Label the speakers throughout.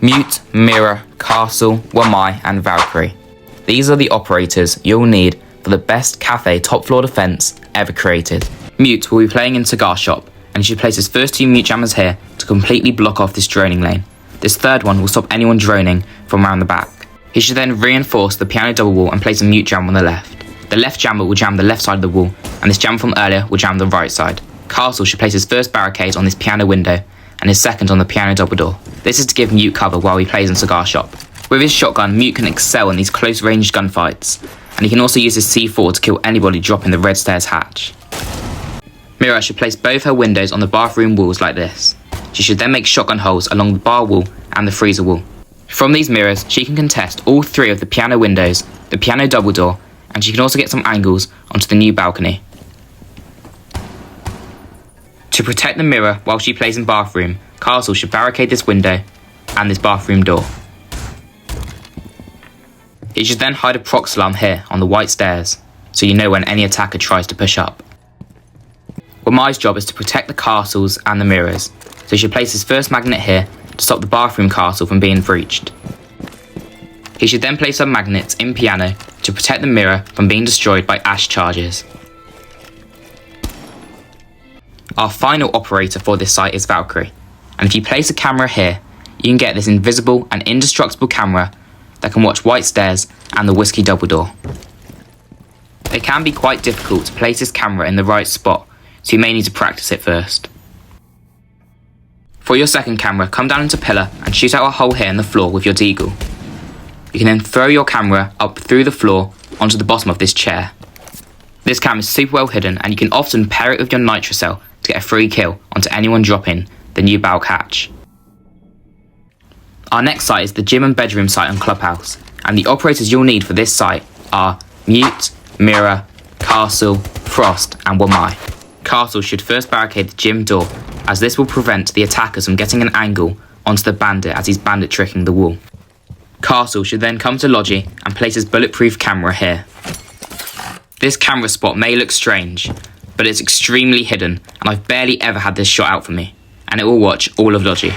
Speaker 1: Mute, Mirror, Castle, Wamai and Valkyrie. These are the operators you'll need for the best Kafe top floor defense ever created. Mute will be playing in Cigar Shop, and he should place his first 2 mute jammers here to completely block off this droning lane. This third one will stop anyone droning from around the back. He should then reinforce the piano double wall and place a mute jammer on the left. The left jammer will jam the left side of the wall, and this jammer from earlier will jam the right side. Castle should place his first barricade on this piano window, and his second on the piano double door. This is to give Mute cover while he plays in Cigar Shop. With his shotgun, Mute can excel in these close range gunfights, and he can also use his C4 to kill anybody dropping the red stairs hatch. Mirror should place both her windows on the bathroom walls like this. She should then make shotgun holes along the bar wall and the freezer wall. From these mirrors, she can contest all 3 of the piano windows, the piano double door, and she can also get some angles onto the new balcony. To protect the mirror while she plays in bathroom, Castle should barricade this window and this bathroom door. He should then hide a prox alarm here on the white stairs, so you know when any attacker tries to push up. Wamai's job is to protect the castles and the mirrors, so he should place his first magnet here to stop the bathroom castle from being breached. He should then place some magnets in piano to protect the mirror from being destroyed by ash charges. Our final operator for this site is Valkyrie, and if you place a camera here, you can get this invisible and indestructible camera that can watch white stairs and the whiskey double door. It can be quite difficult to place this camera in the right spot, so you may need to practice it first. For your second camera, come down into pillar and shoot out a hole here in the floor with your deagle. You can then throw your camera up through the floor onto the bottom of this chair. This cam is super well hidden, and you can often pair it with your nitrocell to get a free kill onto anyone dropping the new balk hatch. Our next site is the gym and bedroom site on Clubhouse, and the operators you'll need for this site are Mute, Mirror, Castle, Frost and Wamai. Castle should first barricade the gym door, as this will prevent the attackers from getting an angle onto the bandit as he's bandit tricking the wall. Castle should then come to Logi and place his bulletproof camera here. This camera spot may look strange, but it's extremely hidden, and I've barely ever had this shot out for me, and it will watch all of Logi.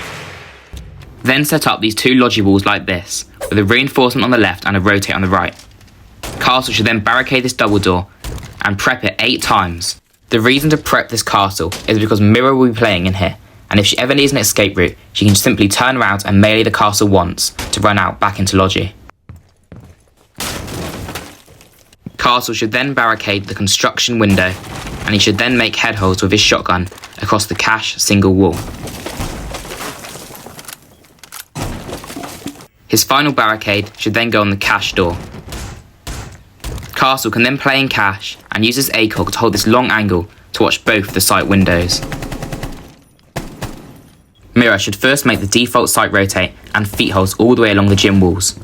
Speaker 1: Then set up these 2 Logi walls like this, with a reinforcement on the left and a rotate on the right. Castle should then barricade this double door and prep it 8 times. The reason to prep this castle is because Mirror will be playing in here, and if she ever needs an escape route, she can simply turn around and melee the castle once to run out back into Logi. Castle should then barricade the construction window, and he should then make head holes with his shotgun across the cache single wall. His final barricade should then go on the cache door. Castle can then play in cache and use his ACOG to hold this long angle to watch both the site windows. Mirror should first make the default site rotate and feet holes all the way along the gym walls.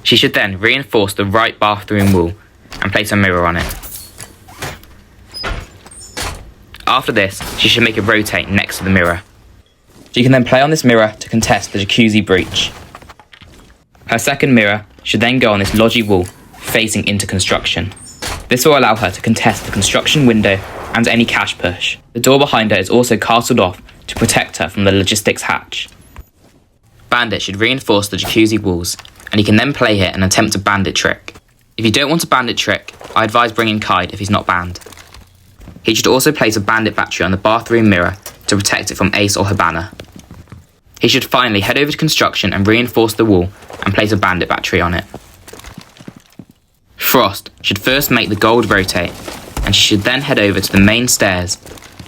Speaker 1: She should then reinforce the right bathroom wall and place a mirror on it. After this, she should make a rotate next to the mirror. She can then play on this mirror to contest the jacuzzi breach. Her second mirror should then go on this Logi wall facing into construction. This will allow her to contest the construction window and any cache push. The door behind her is also castled off to protect her from the logistics hatch. Bandit should reinforce the jacuzzi walls, and he can then play here and attempt a bandit trick. If you don't want a bandit trick, I advise bringing Kide if he's not banned. He should also place a bandit battery on the bathroom mirror to protect it from Ace or Hibana. He should finally head over to construction and reinforce the wall and place a bandit battery on it. Frost should first make the gold rotate, and she should then head over to the main stairs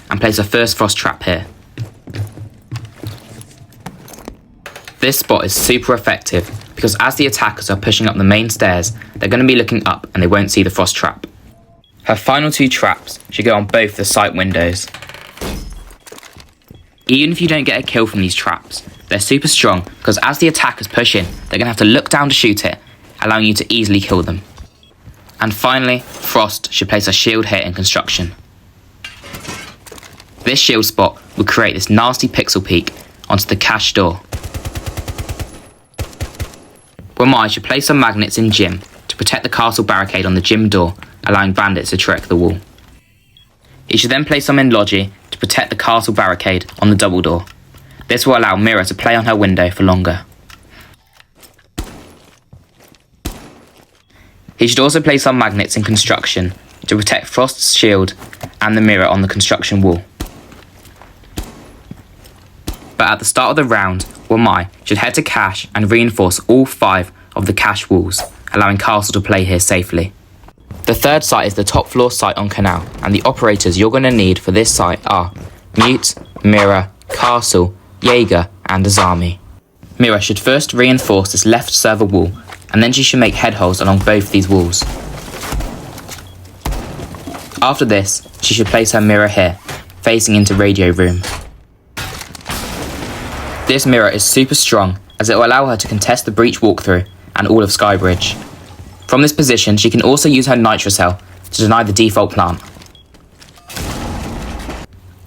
Speaker 1: and place her first frost trap here. This spot is super effective because as the attackers are pushing up the main stairs, they're going to be looking up and they won't see the frost trap. Her final 2 traps should go on both the site windows. Even if you don't get a kill from these traps, they're super strong because as the attackers push in, they're going to have to look down to shoot it, allowing you to easily kill them. And finally, Frost should place a shield here in construction. This shield spot will create this nasty pixel peek onto the cache door. Wamai should place some magnets in gym to protect the castle barricade on the gym door, allowing bandits to trick the wall. He should then place some in Logi to protect the castle barricade on the double door. This will allow Mirror to play on her window for longer. He should also place some magnets in construction to protect Frost's shield and the mirror on the construction wall. But at the start of the round, Wamai should head to Cache and reinforce all 5 of the Cache walls, allowing Castle to play here safely. The third site is the top floor site on Kanal, and the operators you're going to need for this site are Mute, Mirror, Castle, Jaeger and Azami. Mirror should first reinforce this left server wall, and then she should make head holes along both these walls. After this, she should place her mirror here, facing into radio room. This mirror is super strong, as it will allow her to contest the breach walkthrough and all of Skybridge. From this position, she can also use her Nitro Cell to deny the default plant.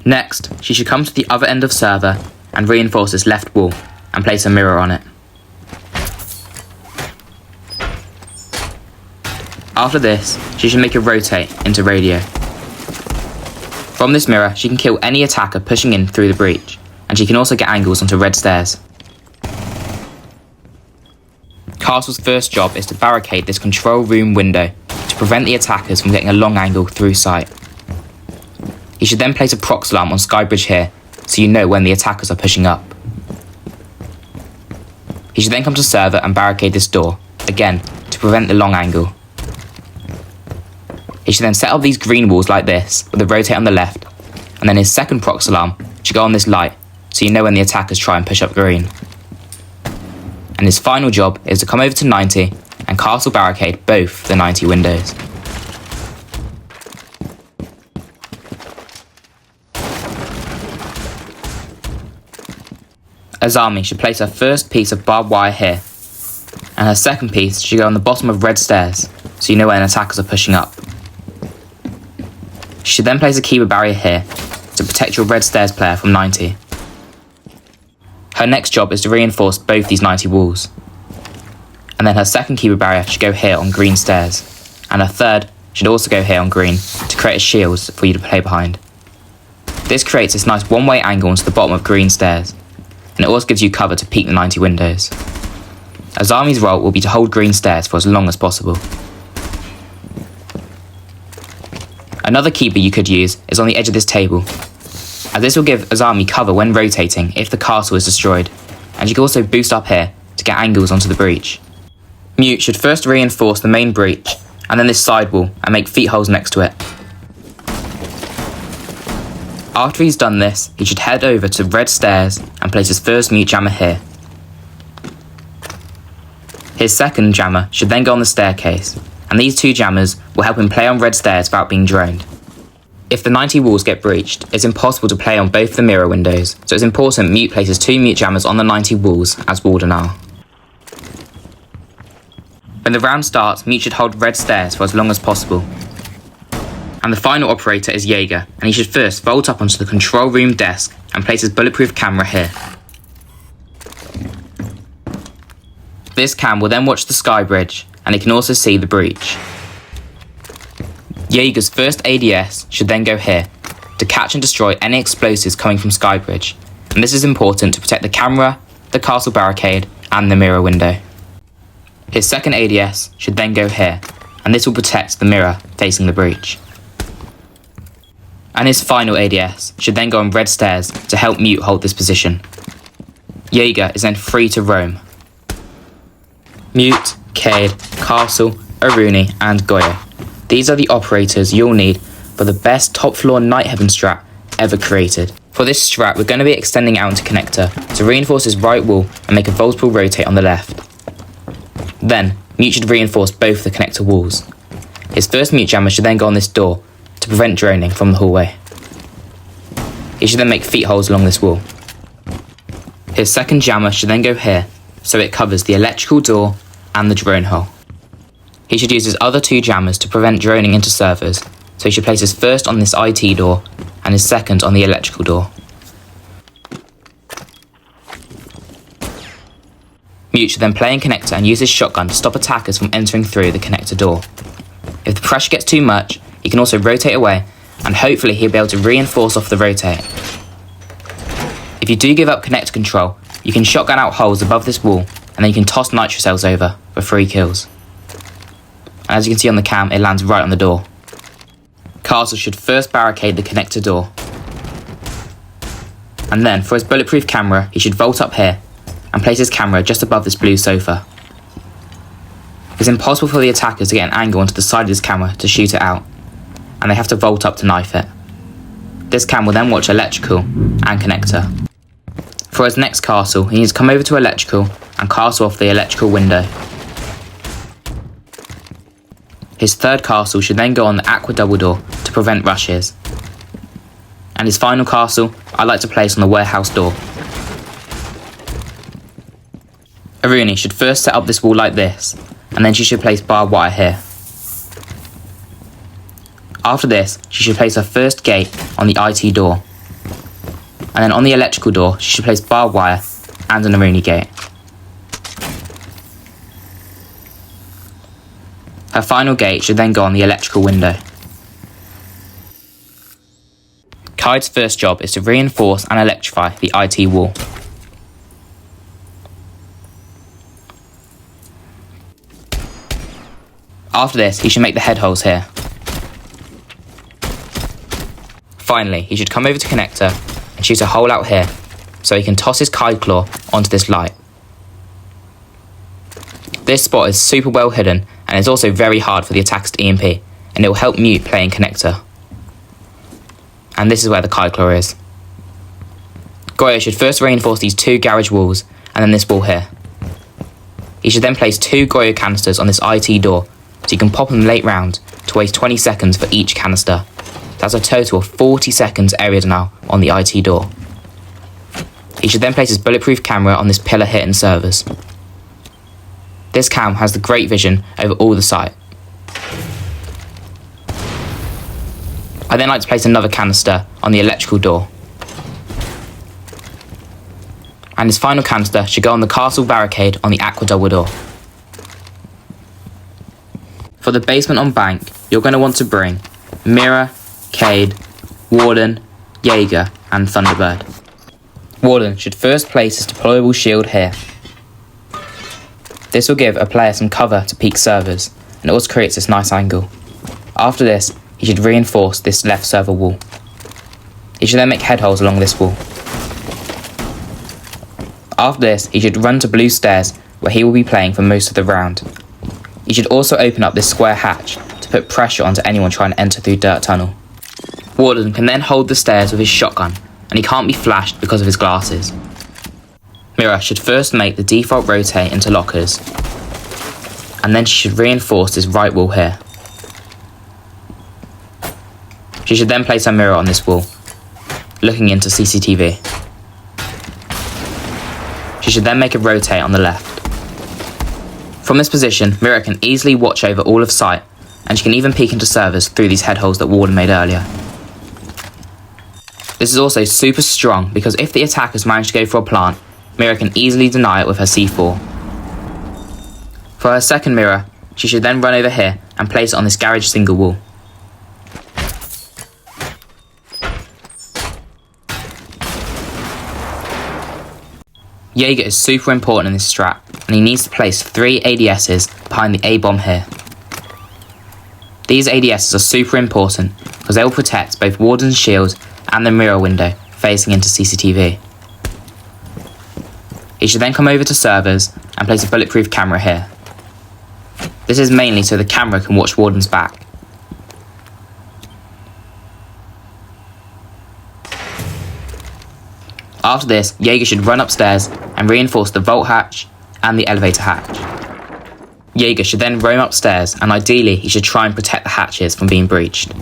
Speaker 1: Next, she should come to the other end of server and reinforce this left wall and place a mirror on it. After this, she should make a rotate into radio. From this mirror, she can kill any attacker pushing in through the breach, and she can also get angles onto red stairs. Castle's first job is to barricade this control room window to prevent the attackers from getting a long angle through sight. He should then place a prox alarm on Skybridge here, so you know when the attackers are pushing up. He should then come to server and barricade this door, again, to prevent the long angle. He should then set up these green walls like this, with a rotate on the left, and then his second prox alarm should go on this light, so you know when the attackers try and push up green. And his final job is to come over to 90 and castle barricade both the 90 windows. Azami should place her first piece of barbed wire here, and her second piece should go on the bottom of red stairs, so you know when attackers are pushing up. She should then place a keeper barrier here to protect your red stairs player from 90. Her next job is to reinforce both these 90 walls. And then her second keeper barrier should go here on green stairs, and her third should also go here on green to create a shield for you to play behind. This creates this nice one-way angle onto the bottom of green stairs, and it also gives you cover to peek the 90 windows. Azami's role will be to hold green stairs for as long as possible. Another keeper you could use is on the edge of this table, as this will give Azami cover when rotating if the castle is destroyed, and you can also boost up here to get angles onto the breach. Mute should first reinforce the main breach, and then this side wall, and make feet holes next to it. After he's done this, he should head over to red stairs and place his first mute jammer here. His second jammer should then go on the staircase, and these 2 jammers will help him play on red stairs without being droned. If the 90 walls get breached, it's impossible to play on both the mirror windows, so it's important Mute places 2 mute jammers on the 90 walls as Warden are. When the round starts, Mute should hold red stairs for as long as possible. And the final operator is Jaeger, and he should first vault up onto the control room desk and place his bulletproof camera here. This cam will then watch the sky bridge, and it can also see the breach. Jaeger's first ADS should then go here to catch and destroy any explosives coming from Skybridge, and this is important to protect the camera, the castle barricade, and the mirror window. His second ADS should then go here, and this will protect the mirror facing the breach. And his final ADS should then go on red stairs to help Mute hold this position. Jaeger is then free to roam. Mute, Cade, Castle, Aruni, and Goyo. These are the operators you'll need for the best top floor Nighthaven strat ever created. For this strat, we're going to be extending out into connector to reinforce his right wall and make a multiple rotate on the left. Then, Mute should reinforce both the connector walls. His first mute jammer should then go on this door to prevent droning from the hallway. He should then make feet holes along this wall. His second jammer should then go here, so it covers the electrical door and the drone hole. He should use his other 2 jammers to prevent droning into servers, so he should place his first on this IT door and his second on the electrical door. Mute should then play in connector and use his shotgun to stop attackers from entering through the connector door. If the pressure gets too much, he can also rotate away, and hopefully he'll be able to reinforce off the rotate. If you do give up connector control, you can shotgun out holes above this wall, and then you can toss nitro cells over for 3 kills. and as you can see on the cam, it lands right on the door. Castle should first barricade the connector door. And then, for his bulletproof camera, he should vault up here and place his camera just above this blue sofa. It's impossible for the attackers to get an angle onto the side of this camera to shoot it out, and they have to vault up to knife it. This cam will then watch electrical and connector. For his next castle, he needs to come over to electrical and castle off the electrical window. His third castle should then go on the aqua double door to prevent rushes. And his final castle, I like to place on the warehouse door. Aruni should first set up this wall like this, and then she should place barbed wire here. After this, she should place her first gate on the IT door. And then on the electrical door, she should place barbed wire and an Aruni gate. Her final gate should then go on the electrical window. Kai's first job is to reinforce and electrify the IT wall. After this, he should make the head holes here. Finally, he should come over to connector and shoot a hole out here, so he can toss his Kai claw onto this light. This spot is super well hidden and is also very hard for the attackers to EMP, and it will help mute playing connector. And this is where the Kai claw is. Goyo should first reinforce these two garage walls and then this wall here. He should then place two Goyo canisters on this IT door, so you can pop them late round to waste 20 seconds for each canister. That's a total of 40 seconds area now on the IT door. He should then place his bulletproof camera on this pillar here in servers. This cam has the great vision over all the site. I then like to place another canister on the electrical door. And his final canister should go on the castle barricade on the aqua double door. For the basement on bank, you're going to want to bring Mirror, Cade, Warden, Jaeger and Thunderbird. Warden should first place his deployable shield here. This will give a player some cover to peek servers, and it also creates this nice angle. After this, he should reinforce this left server wall. He should then make head holes along this wall. After this, he should run to blue stairs, where he will be playing for most of the round. He should also open up this square hatch to put pressure onto anyone trying to enter through Dirt Tunnel. Warden can then hold the stairs with his shotgun, and he can't be flashed because of his glasses. Mirror should first make the default rotate into lockers, and then she should reinforce this right wall here. She should then place her mirror on this wall, looking into CCTV. She should then make a rotate on the left. From this position, Mirror can easily watch over all of site, and she can even peek into servers through these head holes that Warden made earlier. This is also super strong because if the attackers manage to go for a plant, Mirror can easily deny it with her C4. For her second mirror, she should then run over here and place it on this garage single wall. Jaeger is super important in this strat, and he needs to place 3 ADSs behind the A-bomb here. These ADSs are super important because they will protect both Warden's shield and the mirror window facing into CCTV. He should then come over to servers and place a bulletproof camera here. This is mainly so the camera can watch Warden's back. After this, Jaeger should run upstairs and reinforce the vault hatch and the elevator hatch. Jaeger should then roam upstairs, and ideally he should try and protect the hatches from being breached.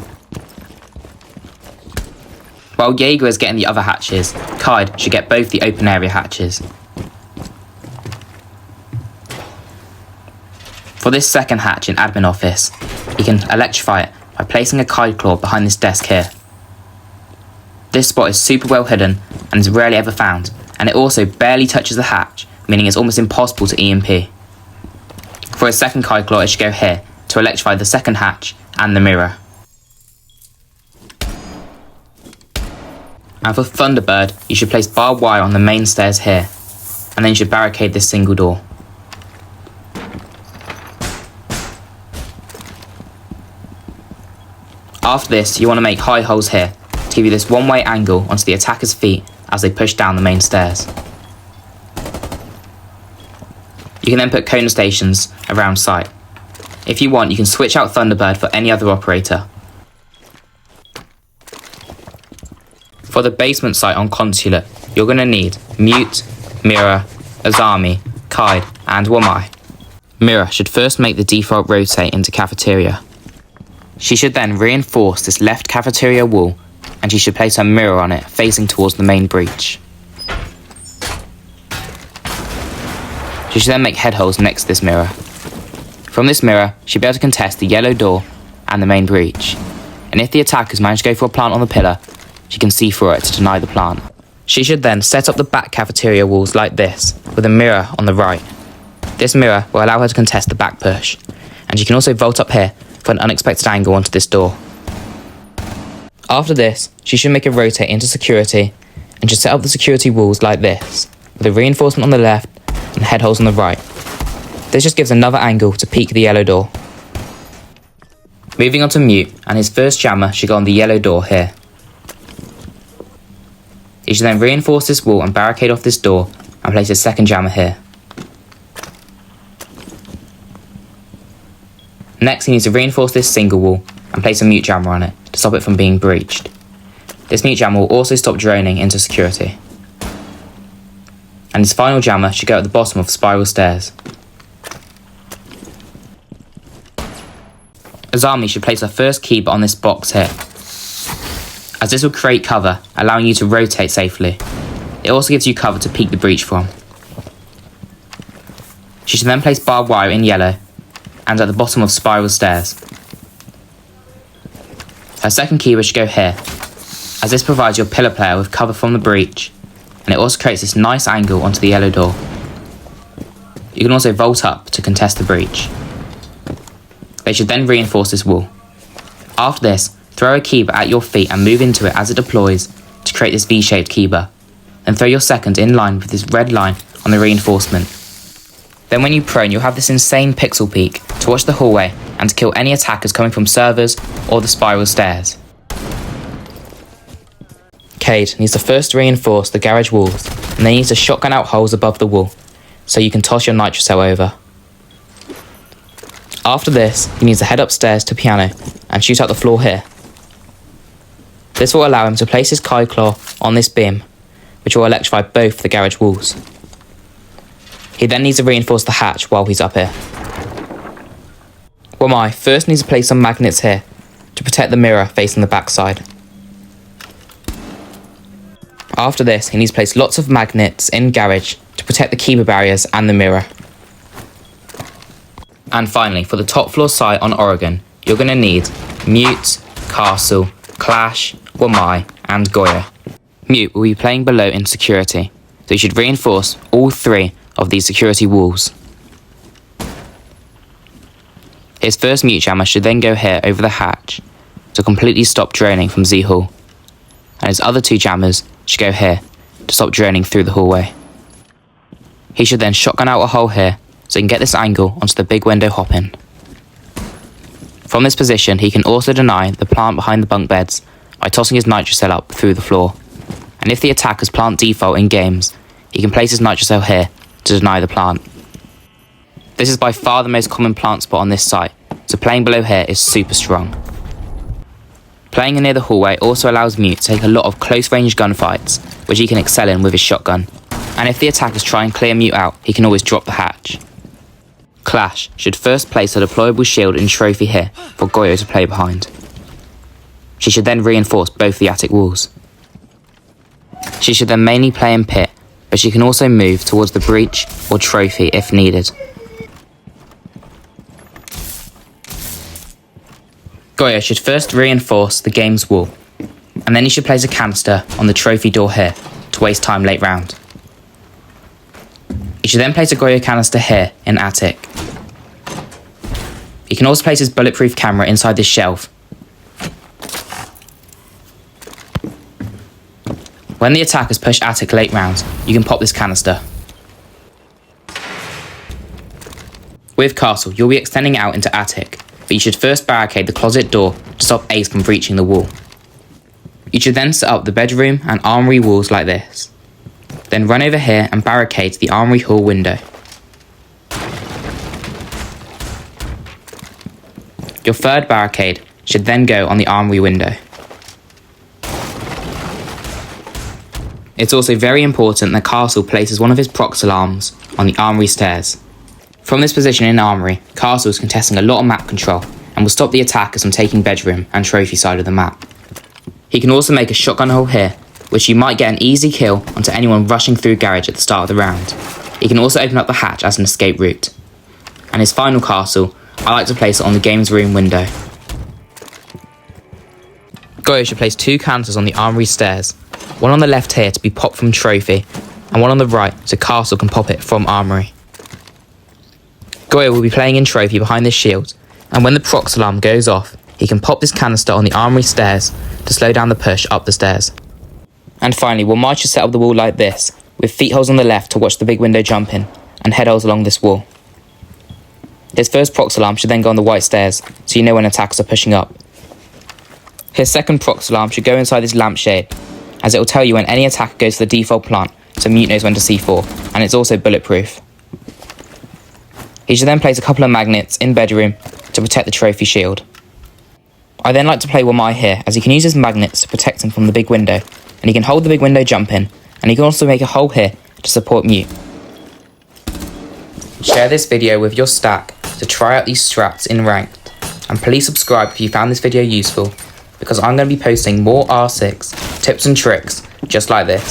Speaker 1: While Jaeger is getting the other hatches, Kaid should get both the open area hatches. For this second hatch in admin office, he can electrify it by placing a Kaid claw behind this desk here. This spot is super well hidden and is rarely ever found, and it also barely touches the hatch, meaning it's almost impossible to EMP. For his second Kaid claw, it should go here to electrify the second hatch and the mirror. And for Thunderbird, you should place barbed wire on the main stairs here, and then you should barricade this single door. After this, you want to make high holes here to give you this one-way angle onto the attacker's feet as they push down the main stairs. You can then put corner stations around site. If you want, you can switch out Thunderbird for any other operator. For the basement site on Consulate, you're going to need Mute, Mirror, Azami, Kaid, and Wamai. Mirror should first make the default rotate into cafeteria. She should then reinforce this left cafeteria wall, and she should place her mirror on it facing towards the main breach. She should then make head holes next to this mirror. From this mirror, she'll be able to contest the yellow door and the main breach. And if the attackers manage to go for a plant on the pillar, she can see through it to deny the plant. She should then set up the back cafeteria walls like this, with a mirror on the right. This mirror will allow her to contest the back push, and she can also vault up here for an unexpected angle onto this door. After this, she should make a rotate into security, and should set up the security walls like this, with a reinforcement on the left and head holes on the right. This just gives another angle to peek the yellow door. Moving on to Mute, and his first jammer should go on the yellow door here. He should then reinforce this wall and barricade off this door and place his second jammer here. Next, he needs to reinforce this single wall and place a mute jammer on it to stop it from being breached. This mute jammer will also stop droning into security. And his final jammer should go at the bottom of spiral stairs. Azami should place her first key on this box here, as this will create cover, allowing you to rotate safely. It also gives you cover to peek the breach from. She should then place barbed wire in yellow and at the bottom of spiral stairs. Her second keyword should go here, as this provides your pillar player with cover from the breach, and it also creates this nice angle onto the yellow door. You can also vault up to contest the breach. They should then reinforce this wall. After this, throw a keeper at your feet and move into it as it deploys to create this V-shaped keeper. Then throw your second in line with this red line on the reinforcement. Then when you prone, you'll have this insane pixel peek to watch the hallway and to kill any attackers coming from servers or the spiral stairs. Kaid needs to first reinforce the garage walls, and then he needs to shotgun out holes above the wall so you can toss your nitrocell over. After this, he needs to head upstairs to piano and shoot out the floor here. This will allow him to place his Kai Claw on this beam, which will electrify both the garage walls. He then needs to reinforce the hatch while he's up here. Wamai first needs to place some magnets here to protect the mirror facing the backside. After this, he needs to place lots of magnets in garage to protect the keeper barriers and the mirror. And finally, for the top floor site on Oregon, you're going to need Mute, Castle, Clash, Wamai, and Goya. Mute will be playing below in security, so you should reinforce all three of these security walls. His first mute jammer should then go here over the hatch to completely stop droning from Z Hall, and his other two jammers should go here to stop droning through the hallway. He should then shotgun out a hole here so he can get this angle onto the big window hop-in. From this position, he can also deny the plant behind the bunk beds by tossing his nitrocell up through the floor. And if the attacker's plant default in games, he can place his nitrocell here to deny the plant. This is by far the most common plant spot on this site, so playing below here is super strong. Playing near the hallway also allows Mute to take a lot of close range gunfights, which he can excel in with his shotgun. And if the attackers try and clear Mute out, he can always drop the hatch. Clash should first place a deployable shield in trophy here for Goyo to play behind. She should then reinforce both the attic walls. She should then mainly play in pit, but she can also move towards the breach or trophy if needed. Goyo should first reinforce the game's wall, and then he should place a canister on the trophy door here to waste time late round. He should then place a Goyo canister here in attic. He can also place his bulletproof camera inside this shelf. When the attackers push attic late rounds, you can pop this canister. With castle, you'll be extending out into attic, but you should first barricade the closet door to stop Ace from breaching the wall. You should then set up the bedroom and armoury walls like this. Then run over here and barricade the armoury hall window. Your third barricade should then go on the armoury window. It's also very important that Castle places one of his prox alarms on the armoury stairs. From this position in armoury, Castle is contesting a lot of map control and will stop the attackers from taking bedroom and trophy side of the map. He can also make a shotgun hole here, which you might get an easy kill onto anyone rushing through garage at the start of the round. He can also open up the hatch as an escape route. And his final castle, I like to place it on the games room window. Goyo should place 2 cannons on the armoury stairs, one on the left here to be popped from trophy, and one on the right so Castle can pop it from armoury. Goyo will be playing in trophy behind this shield, and when the prox alarm goes off, he can pop this canister on the armoury stairs to slow down the push up the stairs. And finally, Wamai should set up the wall like this, with feet holes on the left to watch the big window jump in, and head holes along this wall. His first prox alarm should then go on the white stairs, so you know when attackers are pushing up. His second prox alarm should go inside this lampshade, as it will tell you when any attacker goes to the default plant, so Mute knows when to C4, and it's also bulletproof. He should then place a couple of magnets in bedroom to protect the trophy shield. I then like to play Wamai here, as he can use his magnets to protect him from the big window, and he can hold the big window jump in, and he can also make a hole here to support Mute. Share this video with your stack to try out these strats in ranked, and please subscribe if you found this video useful, because I'm going to be posting more R6 tips and tricks just like this.